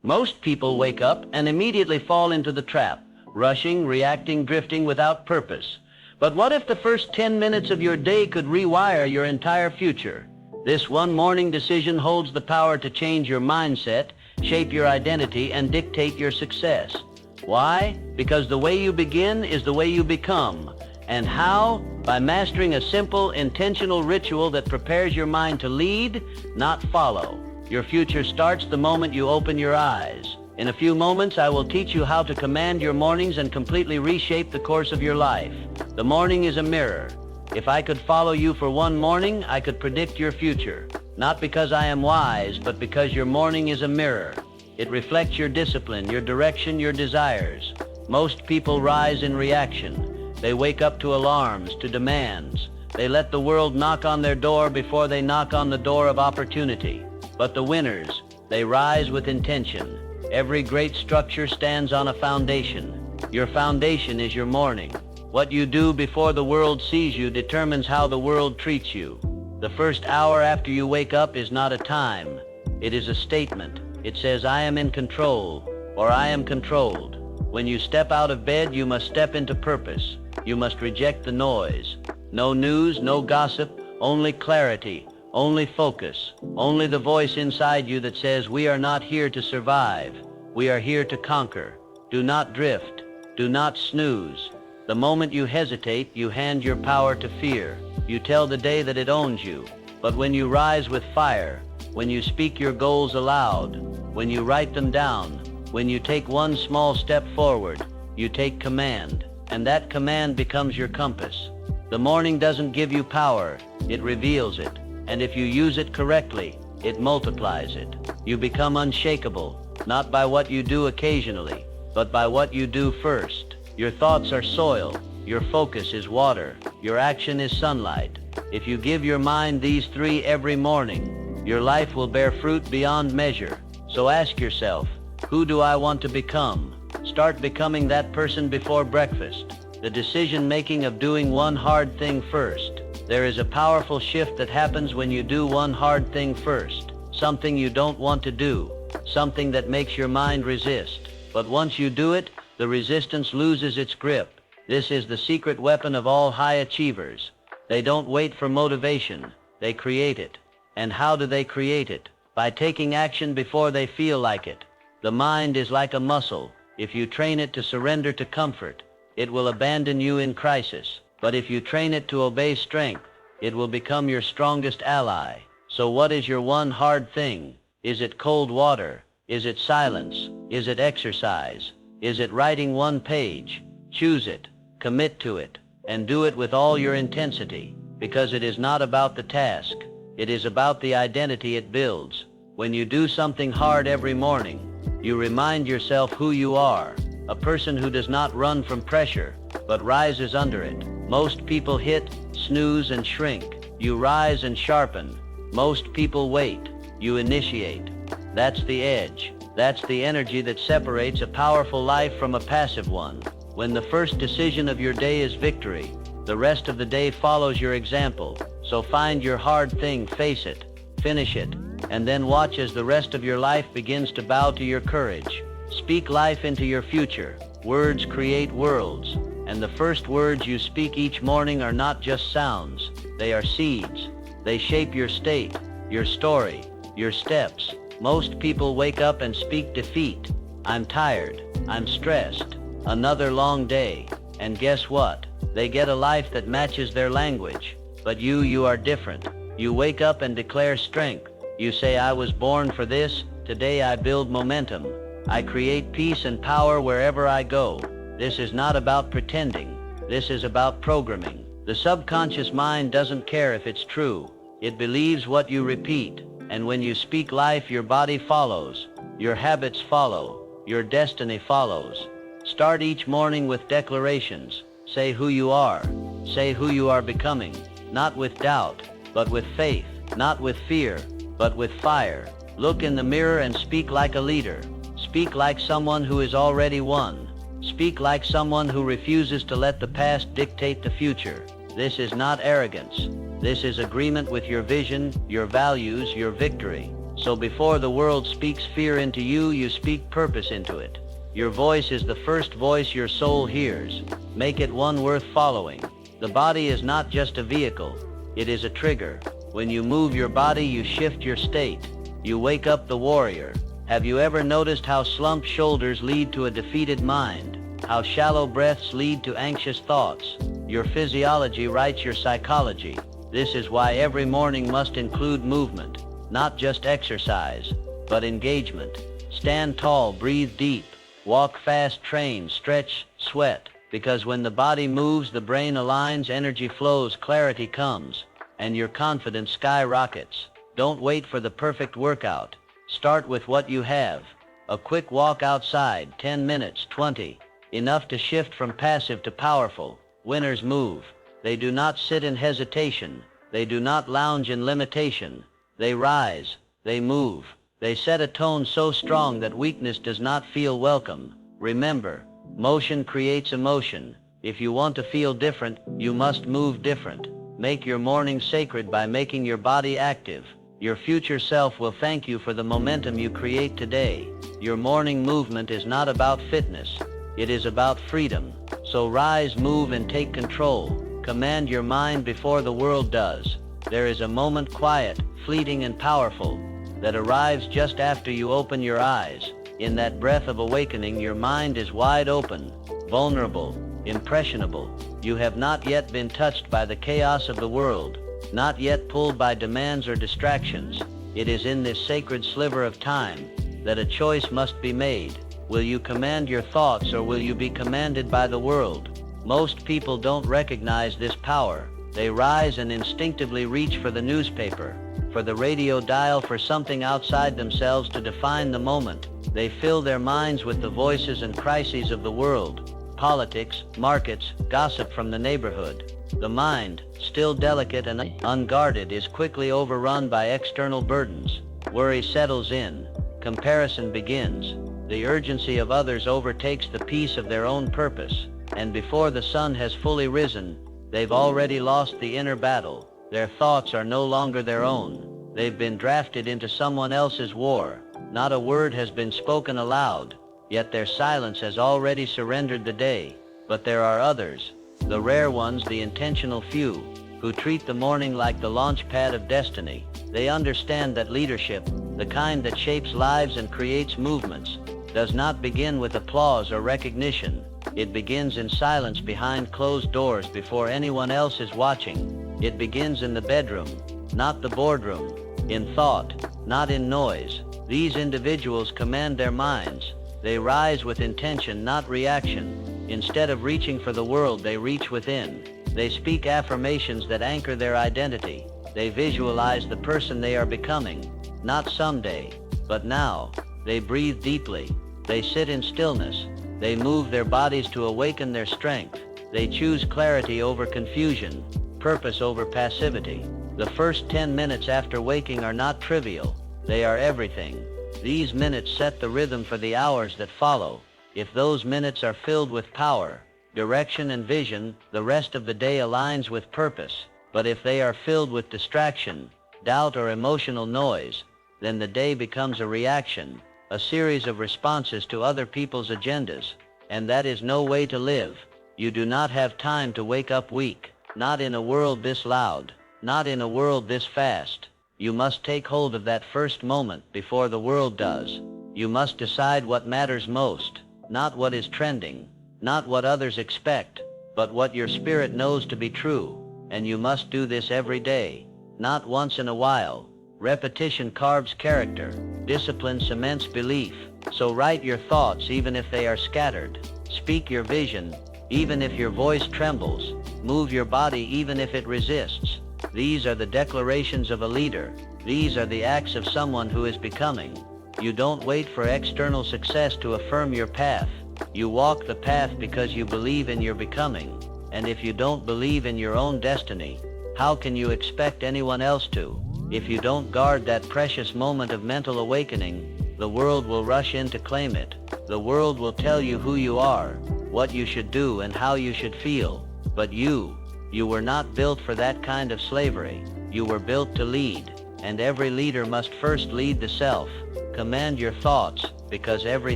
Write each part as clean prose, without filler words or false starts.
Most people wake up and immediately fall into the trap, rushing, reacting, drifting without purpose. But what if the first 10 minutes of your day could rewire your entire future? This one morning decision holds the power to change your mindset, shape your identity, and dictate your success. Why? Because the way you begin is the way you become. And how? By mastering a simple, intentional ritual that prepares your mind to lead, not follow. Your future starts the moment you open your eyes. In a few moments, I will teach you how to command your mornings and completely reshape the course of your life. The morning is a mirror. If I could follow you for one morning, I could predict your future. Not because I am wise, but because your morning is a mirror. It reflects your discipline, your direction, your desires. Most people rise in reaction. They wake up to alarms, to demands. They let the world knock on their door before they knock on the door of opportunity. But the winners, they rise with intention. Every great structure stands on a foundation. Your foundation is your morning. What you do before the world sees you determines how the world treats you. The first hour after you wake up is not a time. It is a statement. It says, I am in control, or I am controlled. When you step out of bed, you must step into purpose. You must reject the noise. No news, no gossip, only clarity, only focus, only the voice inside you that says, we are not here to survive. We are here to conquer. Do not drift. Do not snooze. The moment you hesitate, you hand your power to fear. You tell the day that it owns you. But when you rise with fire, when you speak your goals aloud, when you write them down, when you take one small step forward, you take command, and that command becomes your compass. The morning doesn't give you power, it reveals it. And if you use it correctly, it multiplies it. You become unshakable, not by what you do occasionally, but by what you do first. Your thoughts are soil, your focus is water, your action is sunlight. If you give your mind these three every morning, your life will bear fruit beyond measure. So ask yourself, who do I want to become? Start becoming that person before breakfast. The decision-making of doing one hard thing first. There is a powerful shift that happens when you do one hard thing first. Something you don't want to do. Something that makes your mind resist. But once you do it, the resistance loses its grip. This is the secret weapon of all high achievers. They don't wait for motivation. They create it. And how do they create it? By taking action before they feel like it. The mind is like a muscle. If you train it to surrender to comfort, it will abandon you in crisis. But if you train it to obey strength, it will become your strongest ally. So what is your one hard thing? Is it cold water? Is it silence? Is it exercise? Is it writing one page? Choose it, commit to it, and do it with all your intensity, because it is not about the task. It is about the identity it builds. When you do something hard every morning, you remind yourself who you are, a person who does not run from pressure, but rises under it. Most people hit, snooze, and shrink. You rise and sharpen. Most people wait. You initiate. That's the edge. That's the energy that separates a powerful life from a passive one. When the first decision of your day is victory, the rest of the day follows your example. So find your hard thing, face it, finish it, and then watch as the rest of your life begins to bow to your courage. Speak life into your future. Words create worlds. And the first words you speak each morning are not just sounds. They are seeds. They shape your state, your story, your steps. Most people wake up and speak defeat. I'm tired. I'm stressed. Another long day. And guess what? They get a life that matches their language. But you are different. You wake up and declare strength. You say, I was born for this. Today I build momentum. I create peace and power wherever I go. This is not about pretending. This is about programming. The subconscious mind doesn't care if it's true. It believes what you repeat. And when you speak life, your body follows. Your habits follow. Your destiny follows. Start each morning with declarations. Say who you are. Say who you are becoming. Not with doubt, but with faith. Not with fear, but with fire. Look in the mirror and speak like a leader. Speak like someone who is already won. Speak like someone who refuses to let the past dictate the future. This is not arrogance. This is agreement with your vision, your values, your victory. So before the world speaks fear into you, you speak purpose into it. Your voice is the first voice your soul hears. Make it one worth following. The body is not just a vehicle. It is a trigger. When you move your body, you shift your state. You wake up the warrior. Have you ever noticed how slumped shoulders lead to a defeated mind? How shallow breaths lead to anxious thoughts? Your physiology writes your psychology. This is why every morning must include movement. Not just exercise, but engagement. Stand tall, breathe deep. Walk fast, train, stretch, sweat. Because when the body moves, the brain aligns, energy flows, clarity comes, and your confidence skyrockets. Don't wait for the perfect workout. Start with what you have. A quick walk outside, 10 minutes, 20. Enough to shift from passive to powerful. Winners move. They do not sit in hesitation. They do not lounge in limitation. They rise. They move. They set a tone so strong that weakness does not feel welcome. Remember, motion creates emotion. If you want to feel different, you must move different. Make your morning sacred by making your body active. Your future self will thank you for the momentum you create today. Your morning movement is not about fitness. It is about freedom. So rise, move, and take control. Command your mind before the world does. There is a moment, quiet, fleeting, and powerful, that arrives just after you open your eyes. In that breath of awakening, your mind is wide open, vulnerable, impressionable. You have not yet been touched by the chaos of the world, not yet pulled by demands or distractions. It is in this sacred sliver of time that a choice must be made. Will you command your thoughts, or will you be commanded by the world? Most people don't recognize this power. They rise and instinctively reach for the newspaper, for the radio dial, for something outside themselves to define the moment. They fill their minds with the voices and crises of the world. Politics, markets, gossip from the neighborhood. The mind, still delicate and unguarded, is quickly overrun by external burdens. Worry settles in. Comparison begins. The urgency of others overtakes the peace of their own purpose. And before the sun has fully risen, they've already lost the inner battle. Their thoughts are no longer their own. They've been drafted into someone else's war. Not a word has been spoken aloud, yet their silence has already surrendered the day. But there are others, the rare ones, the intentional few, who treat the morning like the launch pad of destiny. They understand that leadership, the kind that shapes lives and creates movements, does not begin with applause or recognition. It begins in silence behind closed doors before anyone else is watching. It begins in the bedroom, not the boardroom. In thought, not in noise. These individuals command their minds. They rise with intention, not reaction. Instead of reaching for the world, they reach within. They speak affirmations that anchor their identity. They visualize the person they are becoming, not someday, but now. They breathe deeply. They sit in stillness. They move their bodies to awaken their strength. They choose clarity over confusion, purpose over passivity. The first 10 minutes after waking are not trivial. They are everything. These minutes set the rhythm for the hours that follow. If those minutes are filled with power, direction, and vision, the rest of the day aligns with purpose. But if they are filled with distraction, doubt, or emotional noise, then the day becomes a reaction, a series of responses to other people's agendas. And that is no way to live. You do not have time to wake up weak. Not in a world this loud. Not in a world this fast. You must take hold of that first moment before the world does. You must decide what matters most. Not what is trending. Not what others expect. But what your spirit knows to be true. And you must do this every day. Not once in a while. Repetition carves character. Discipline cements belief. So write your thoughts even if they are scattered. Speak your vision, even if your voice trembles. Move your body even if it resists. These are the declarations of a leader. These are the acts of someone who is becoming. You don't wait for external success to affirm your path. You walk the path because you believe in your becoming. And if you don't believe in your own destiny, how can you expect anyone else to? If you don't guard that precious moment of mental awakening, the world will rush in to claim it. The world will tell you who you are, what you should do, and how you should feel. But you were not built for that kind of slavery. You were built to lead. And every leader must first lead the self. Command your thoughts, because every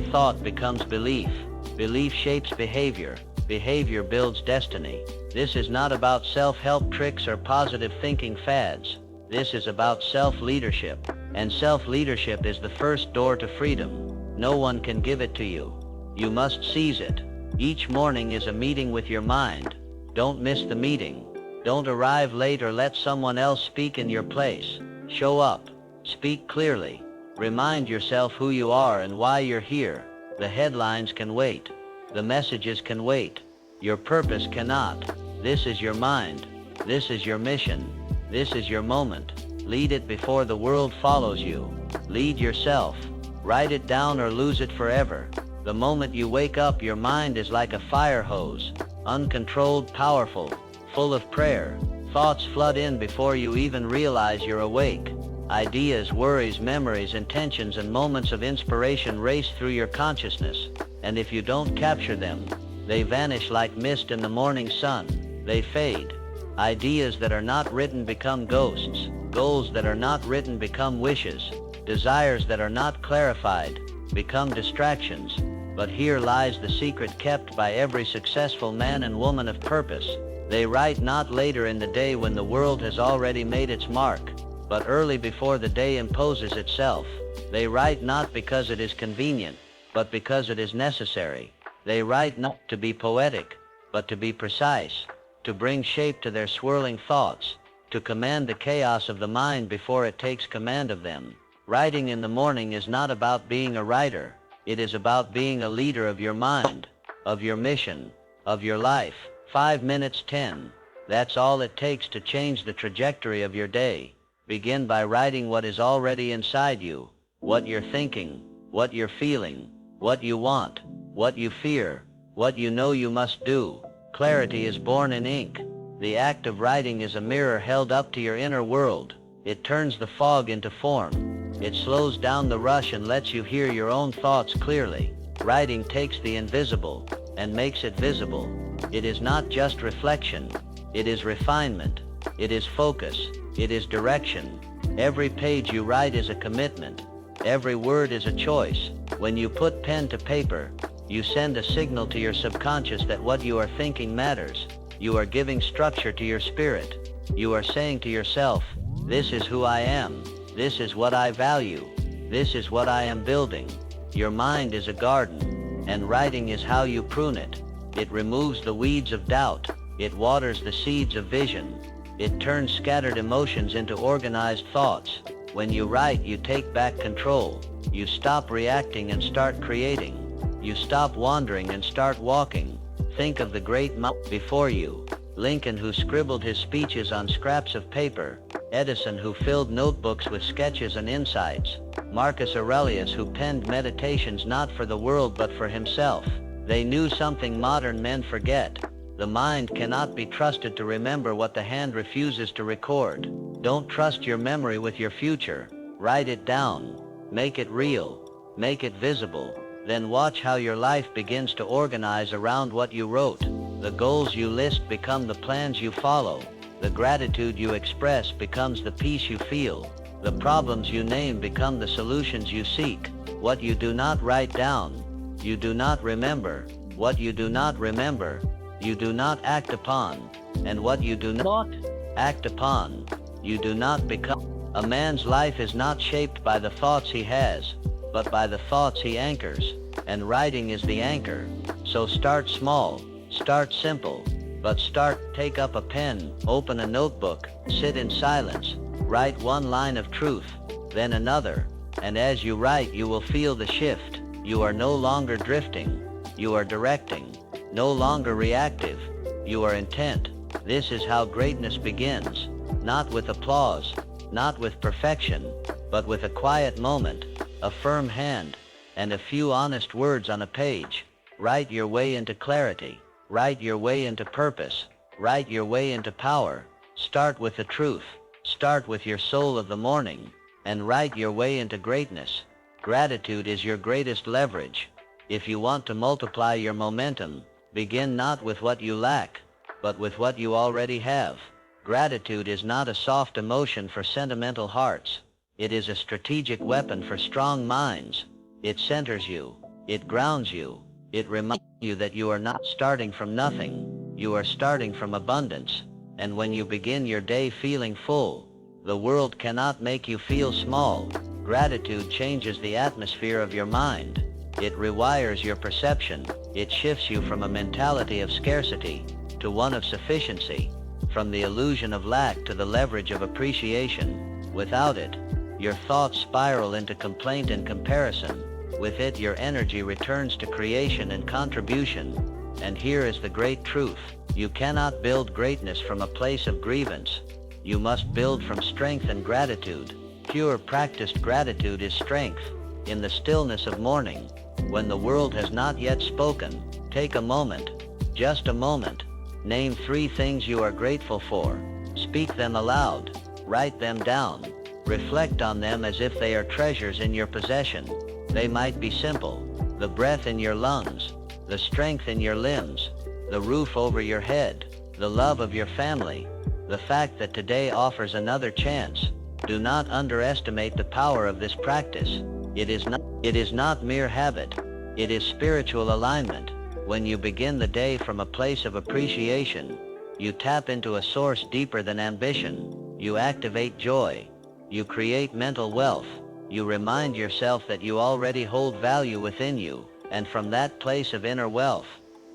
thought becomes belief. Belief shapes behavior. Behavior builds destiny. This is not about self-help tricks or positive thinking fads. This is about self-leadership. And self-leadership is the first door to freedom. No one can give it to you. You must seize it. Each morning is a meeting with your mind. Don't miss the meeting. Don't arrive late or let someone else speak in your place. Show up. Speak clearly. Remind yourself who you are and why you're here. The headlines can wait. The messages can wait. Your purpose cannot. This is your mind. This is your mission. This is your moment. Lead it before the world follows you. Lead yourself. Write it down or lose it forever. The moment you wake up, your mind is like a fire hose. Uncontrolled, powerful, full of prayer. Thoughts flood in before you even realize you're awake. Ideas, worries, memories, intentions, and moments of inspiration race through your consciousness. And if you don't capture them, they vanish like mist in the morning sun. They fade. Ideas that are not written become ghosts. Goals that are not written become wishes. Desires that are not clarified become distractions. But here lies the secret kept by every successful man and woman of purpose. They write not later in the day when the world has already made its mark, but early before the day imposes itself. They write not because it is convenient, but because it is necessary. They write not to be poetic, but to be precise, to bring shape to their swirling thoughts, to command the chaos of the mind before it takes command of them. Writing in the morning is not about being a writer. It is about being a leader of your mind, of your mission, of your life. 5 minutes 10. That's all it takes to change the trajectory of your day. Begin by writing what is already inside you, what you're thinking, what you're feeling, what you want, what you fear, what you know you must do. Clarity is born in ink. The act of writing is a mirror held up to your inner world. It turns the fog into form. It slows down the rush and lets you hear your own thoughts clearly. Writing takes the invisible and makes it visible. It is not just reflection. It is refinement. It is focus. It is direction. Every page you write is a commitment. Every word is a choice. When you put pen to paper, you send a signal to your subconscious that what you are thinking matters. You are giving structure to your spirit. You are saying to yourself, this is who I am. This is what I value. This is what I am building. Your mind is a garden, and writing is how you prune it. It removes the weeds of doubt. It waters the seeds of vision. It turns scattered emotions into organized thoughts. When you write, you take back control. You stop reacting and start creating. You stop wandering and start walking. Think of the great mountain before you. Lincoln, who scribbled his speeches on scraps of paper. Edison, who filled notebooks with sketches and insights. Marcus Aurelius, who penned meditations not for the world but for himself. They knew something modern men forget. The mind cannot be trusted to remember what the hand refuses to record. Don't trust your memory with your future. Write it down. Make it real. Make it visible. Then watch how your life begins to organize around what you wrote. The goals you list become the plans you follow. The gratitude you express becomes the peace you feel. The problems you name become the solutions you seek. What you do not write down, you do not remember. What you do not remember, you do not act upon. And what you do not act upon, you do not become. A man's life is not shaped by the thoughts he has, but by the thoughts he anchors. And writing is the anchor. So start small, start simple, but start. Take up a pen, open a notebook, sit in silence, write one line of truth, then another, and as you write you will feel the shift. You are no longer drifting, you are directing, no longer reactive, you are intent. This is how greatness begins, not with applause, not with perfection, but with a quiet moment, a firm hand, and a few honest words on a page. Write your way into clarity. Write your way into purpose. Write your way into power. Start with the truth. Start with your soul of the morning, and write your way into greatness. Gratitude is your greatest leverage. If you want to multiply your momentum, begin not with what you lack, but with what you already have. Gratitude is not a soft emotion for sentimental hearts. It is a strategic weapon for strong minds. It centers you. It grounds you. It reminds you that you are not starting from nothing. You are starting from abundance. And when you begin your day feeling full, the world cannot make you feel small. Gratitude changes the atmosphere of your mind. It rewires your perception. It shifts you from a mentality of scarcity to one of sufficiency, from the illusion of lack to the leverage of appreciation. Without it, your thoughts spiral into complaint and comparison. With it, your energy returns to creation and contribution. And here is the great truth. You cannot build greatness from a place of grievance. You must build from strength and gratitude. Pure practiced gratitude is strength. In the stillness of morning, when the world has not yet spoken, take a moment, just a moment. Name 3 things you are grateful for. Speak them aloud. Write them down. Reflect on them as if they are treasures in your possession. They might be simple: the breath in your lungs, the strength in your limbs, the roof over your head, the love of your family, the fact that today offers another chance. Do not underestimate the power of this practice. It is not mere habit. It is spiritual alignment. When you begin the day from a place of appreciation, you tap into a source deeper than ambition. You activate joy. You create mental wealth. You remind yourself that you already hold value within you, and from that place of inner wealth,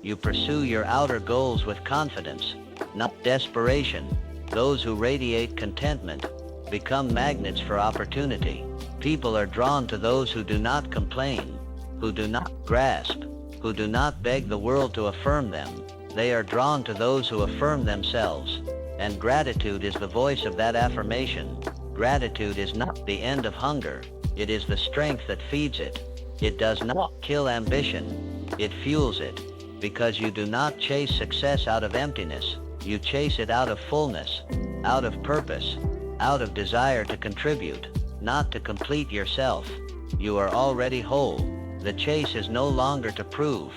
you pursue your outer goals with confidence, not desperation. Those who radiate contentment become magnets for opportunity. People are drawn to those who do not complain, who do not grasp, who do not beg the world to affirm them. They are drawn to those who affirm themselves, and gratitude is the voice of that affirmation. Gratitude is not the end of hunger. It is the strength that feeds it. It does not kill ambition. It fuels it. Because you do not chase success out of emptiness. You chase it out of fullness, out of purpose, out of desire to contribute, not to complete yourself. You are already whole. The chase is no longer to prove,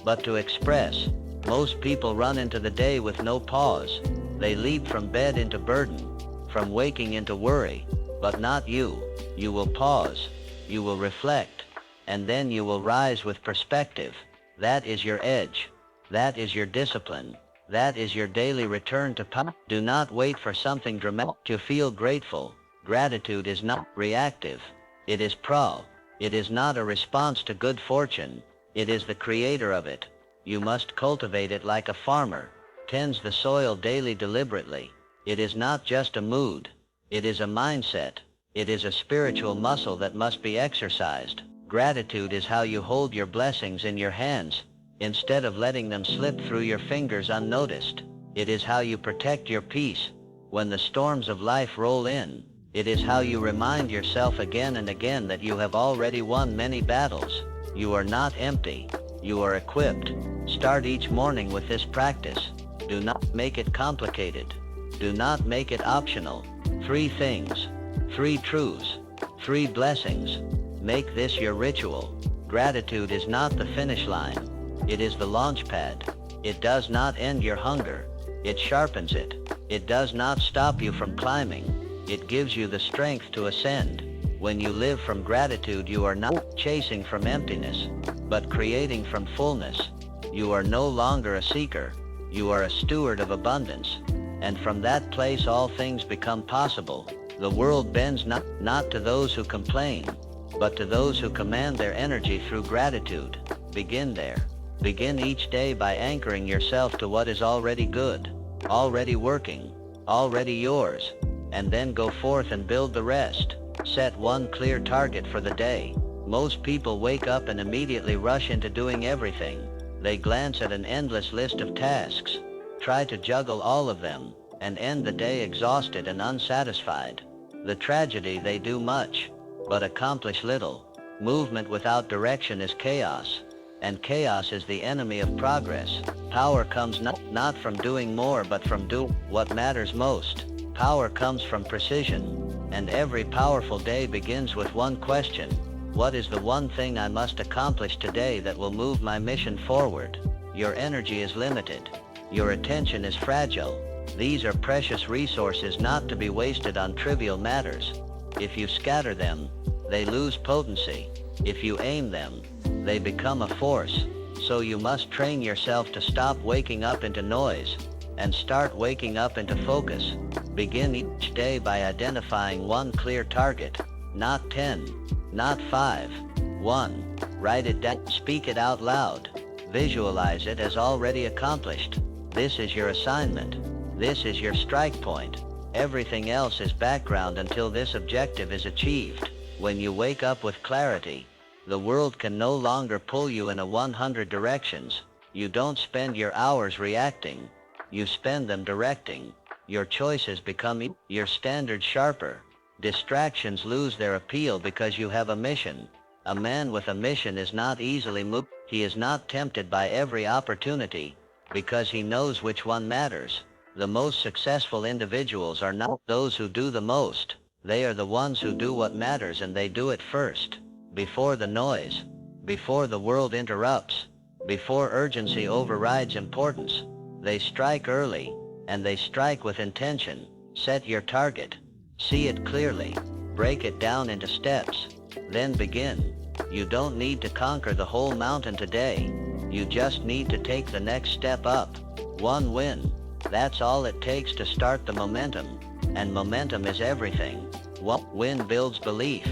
but to express. Most people run into the day with no pause. They leap from bed into burden, from waking into worry. But not you. You will pause. You will reflect. And then you will rise with perspective. That is your edge. That is your discipline. That is your daily return to power. Do not wait for something dramatic to feel grateful. Gratitude is not reactive. It is pro. It is not a response to good fortune. It is the creator of it. You must cultivate it like a farmer tends the soil daily deliberately. It is not just a mood. It is a mindset. It is a spiritual muscle that must be exercised. Gratitude is how you hold your blessings in your hands, instead of letting them slip through your fingers unnoticed. It is how you protect your peace when the storms of life roll in. It is how you remind yourself again and again that you have already won many battles. You are not empty. You are equipped. Start each morning with this practice. Do not make it complicated. Do not make it optional. 3 things, 3 truths, 3 blessings. Make this your ritual. Gratitude is not the finish line. It is the launch pad. It does not end your hunger. It sharpens it. It does not stop you from climbing. It gives you the strength to ascend. When you live from gratitude, you are not chasing from emptiness, but creating from fullness. You are no longer a seeker. You are a steward of abundance. And from that place all things become possible. The world bends not to those who complain, but to those who command their energy through gratitude. Begin there. Begin each day by anchoring yourself to what is already good, already working, already yours, and then go forth and build the rest. Set one clear target for the day. Most people wake up and immediately rush into doing everything. They glance at an endless list of tasks, try to juggle all of them, and end the day exhausted and unsatisfied. The tragedy: they do much, but accomplish little. Movement without direction is chaos, and chaos is the enemy of progress. Power comes not from doing more, but from doing what matters most. Power comes from precision, and every powerful day begins with one question: what is the one thing I must accomplish today that will move my mission forward? Your energy is limited. Your attention is fragile. These are precious resources not to be wasted on trivial matters. If you scatter them, they lose potency. If you aim them, they become a force. So you must train yourself to stop waking up into noise and start waking up into focus. Begin each day by identifying one clear target, not 10, not 5, 1. Write it down, speak it out loud. Visualize it as already accomplished. This is your assignment. This is your strike point. Everything else is background until this objective is achieved. When you wake up with clarity, the world can no longer pull you in 100 directions. You don't spend your hours reacting. You spend them directing. Your choices become your standards sharper. Distractions lose their appeal because you have a mission. A man with a mission is not easily moved. He is not tempted by every opportunity because he knows which one matters. The most successful individuals are not those who do the most. They are the ones who do what matters, and they do it first. Before the noise, before the world interrupts, before urgency overrides importance. They strike early, and they strike with intention. Set your target. See it clearly. Break it down into steps. Then begin. You don't need to conquer the whole mountain today. You just need to take the next step up. One win. That's all it takes to start the momentum. And momentum is everything. One win builds belief.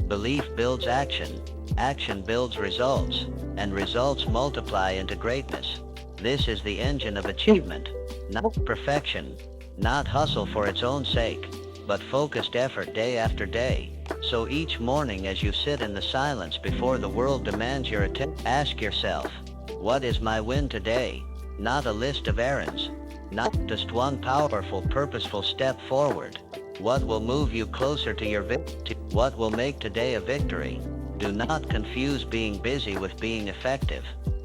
Belief builds action. Action builds results. And results multiply into greatness. This is the engine of achievement. Not perfection. Not hustle for its own sake, but focused effort day after day. So each morning as you sit in the silence before the world demands your attention, ask yourself, what is my win today? Not a list of errands. Not just one powerful, purposeful step forward. What will move you closer to your victory? What will make today a victory? Do not confuse being busy with being effective.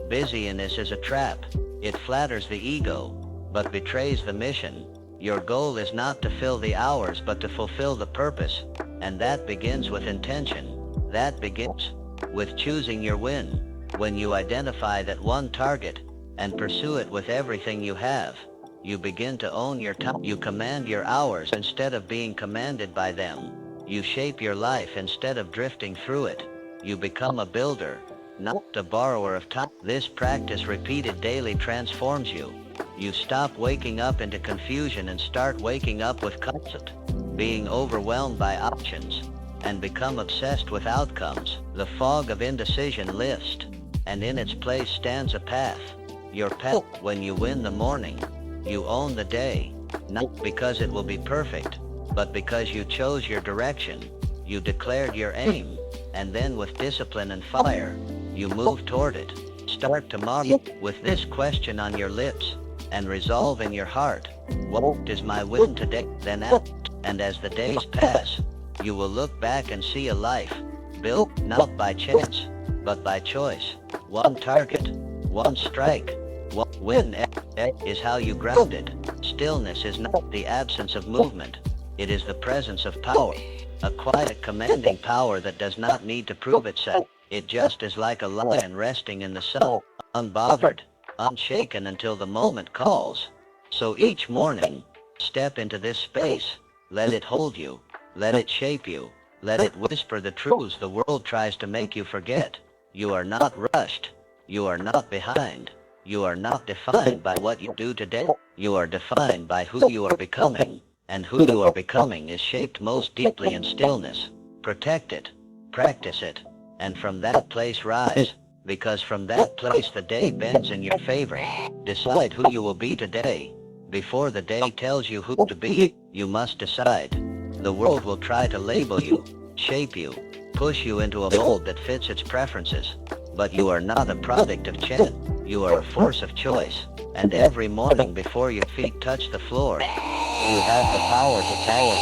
Busyness is a trap. It flatters the ego, but betrays the mission. Your goal is not to fill the hours, but to fulfill the purpose. And that begins with intention. That begins with choosing your win. When you identify that one target and pursue it with everything you have, you begin to own your time. You command your hours instead of being commanded by them. You shape your life instead of drifting through it. You become a builder, not a borrower of time. This practice repeated daily transforms you. You stop waking up into confusion and start waking up with concept, being overwhelmed by options, and become obsessed with outcomes. The fog of indecision lifts, and in its place stands a path. Your path. When you win the morning, you own the day, not because it will be perfect, but because you chose your direction. You declared your aim, and then with discipline and fire, you move toward it. Start tomorrow with this question on your lips and resolve in your heart. What is my win today? Then act. And as the days pass, you will look back and see a life built not by chance, but by choice. One target, one strike, one win is how you ground it. Stillness is not the absence of movement. It is the presence of power. A quiet, commanding power that does not need to prove itself. It just is like a lion resting in the sun, unbothered, unshaken until the moment calls. So each morning, step into this space. Let it hold you. Let it shape you. Let it whisper the truths the world tries to make you forget. You are not rushed. You are not behind. You are not defined by what you do today. You are defined by who you are becoming. And who you are becoming is shaped most deeply in stillness. Protect it. Practice it. And from that place rise. Because from that place the day bends in your favor. Decide who you will be today. Before the day tells you who to be, you must decide. The world will try to label you, shape you, push you into a mold that fits its preferences. But you are not a product of chance. You are a force of choice. And every morning before your feet touch the floor, you have the power to power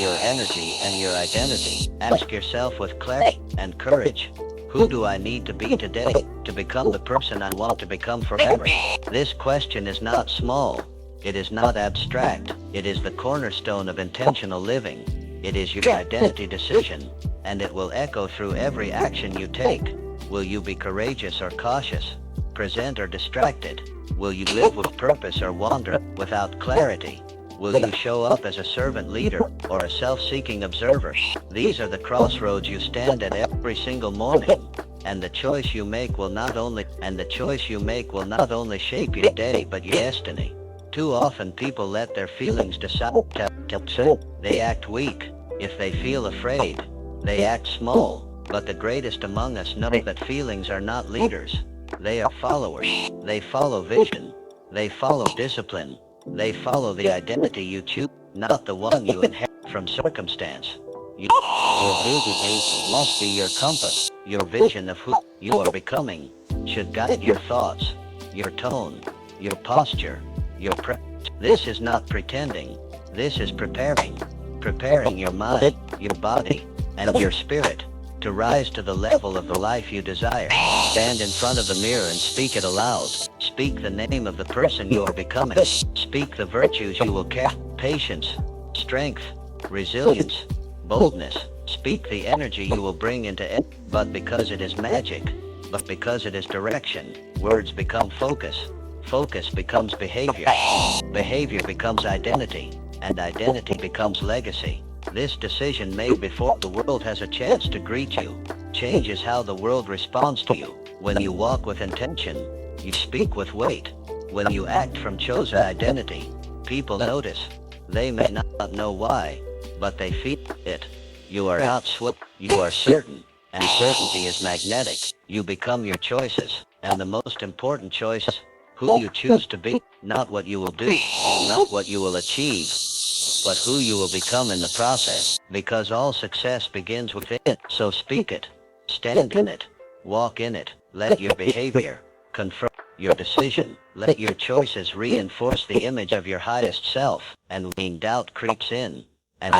your energy and your identity. Ask yourself with clarity and courage, who do I need to be today to become the person I want to become forever? This question is not small. It is not abstract. It is the cornerstone of intentional living. It is your identity decision, and it will echo through every action you take. Will you be courageous or cautious? Present or distracted? Will you live with purpose or wander without clarity? Will you show up as a servant leader or a self-seeking observer? These are the crossroads you stand at every single morning. And the choice you make will not only shape your day but your destiny. Too often people let their feelings decide. They act weak. If they feel afraid, they act small. But the greatest among us know that feelings are not leaders. They are followers. They follow vision. They follow discipline. They follow the identity you choose, not the one you inherit from circumstance. Your vision must be your compass. Your vision of who you are becoming should guide your thoughts, your tone, your posture, your This is not pretending. This is preparing. Preparing your mind, your body, and your spirit to rise to the level of the life you desire. Stand in front of the mirror and speak it aloud. Speak the name of the person you are becoming. Speak the virtues you will carry. Patience, strength, resilience, boldness. Speak the energy you will bring into it. But because it is magic, but because it is direction, words become focus. Focus becomes behavior. Behavior becomes identity. And identity becomes legacy. This decision made before the world has a chance to greet you changes how the world responds to you. When you walk with intention, you speak with weight. When you act from chosen identity, people notice. They may not know why, but they feel it. You are not swift, you are certain, and certainty is magnetic. You become your choices, and the most important choice is who you choose to be, not what you will do, not what you will achieve, but who you will become in the process, because all success begins within. So speak it, stand in it, walk in it, let your behavior confirm your decision, let your choices reinforce the image of your highest self, and when doubt creeps in, and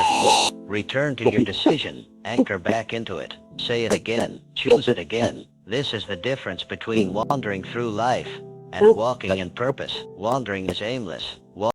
return to your decision, anchor back into it, say it again, choose it again. This is the difference between wandering through life and walking in purpose. Wandering is aimless.